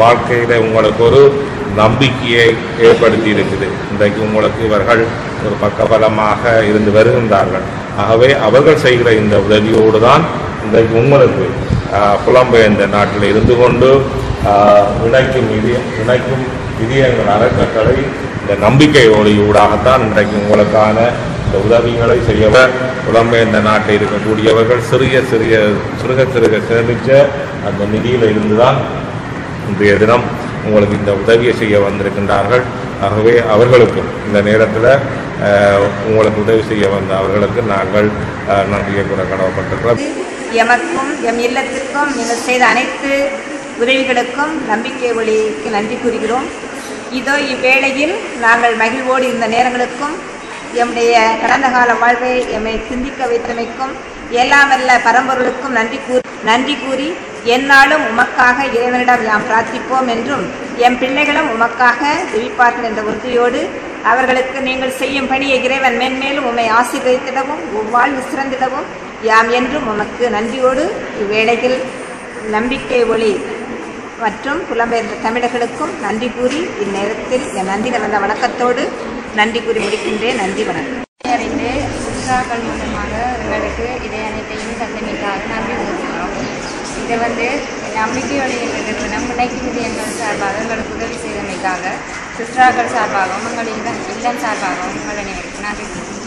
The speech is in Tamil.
வாழ்க்கையில் உங்களுக்கு ஒரு நம்பிக்கையை ஏற்படுத்தி இருக்குது. இன்றைக்கு உங்களுக்கு இவர்கள் ஒரு பக்கபலமாக இருந்து வருகின்றார்கள். ஆகவே அவர்கள் செய்கிற இந்த உதவியோடு தான் இன்றைக்கு உங்களுக்கு புலம்பெயர்ந்த நாட்டில் இருந்து கொண்டு இணைக்கும் இதயங்கள் அறக்கட்டளை இந்த நம்பிக்கை ஒளியூடாகத்தான் இன்றைக்கு உங்களுக்கான இந்த உதவிகளை செய்ய புலம்பெயர்ந்த நாட்டில் இருக்கக்கூடியவர்கள் சிறுக சேமித்த அந்த நிதியில் இருந்துதான் இன்றைய தினம் உங்களுக்கு இந்த உதவியை செய்ய வந்திருக்கின்றார்கள். ஆகவே அவர்களுக்கும் இந்த நேரத்தில் உங்களுக்கு உதவி செய்ய வந்த அவர்களுக்கு நாங்கள் நன்றியை கூற கடமைப்பட்டிருக்கிறோம். எமக்கும் எம் இல்லத்திற்கும் நீங்கள் செய்த அனைத்து உதவிகளுக்கும் நம்பிக்கை ஒளிக்கு நன்றி கூறுகிறோம். இதோ இவ்வேளையில் நாங்கள் மகிழ்வோடு இந்த நேரங்களுக்கும் எம்முடைய கடந்த கால வாழ்வை எம்மை சிந்திக்க வைத்தமைக்கும் எல்லாமல்ல பரம்பொருளுக்கும் நன்றி கூறி எந்நாளும் உமக்காக இறைவனிடம் யாம் பிரார்த்திப்போம் என்றும் எம் பிள்ளைகளும் உமக்காக ஜெபிப்பார்கள் என்ற உறுதியோடு அவர்களுக்கு நீங்கள் செய்யும் பணியை இறைவன் மென்மேலும் உம்மை ஆசீர்வதித்திடவும் வாழ்வு சிறந்திடவும் யாம் என்றும் உமக்கு நன்றியோடு இவ்வேளையில் நம்பிக்கை ஒளி மற்றும் புலம்பெயர்ந்த தமிழர்களுக்கும் நன்றி கூறி இந்நேரத்தில் என் நன்றி கலந்த வணக்கத்தோடு நன்றி கூறி முடிக்கின்றேன். நன்றி, வணக்கம். அறிந்து சுற்றுலாக்கள் மூலமாக எங்களுக்கு இதை அனைத்தையும் தந்தமைக்காக நன்றி கூறுகிறோம். இதை நம்பிக்கை வழியில் நிறுவனம் முனைக்கும் எங்கள் சார்பாக எங்களுக்கு உதவி செய்தமைக்காக சுற்றுலாக்கள் சார்பாகவும் எங்கள் இல்லம் சார்பாகவும் உங்களை நன்றி கூறுகிறோம்.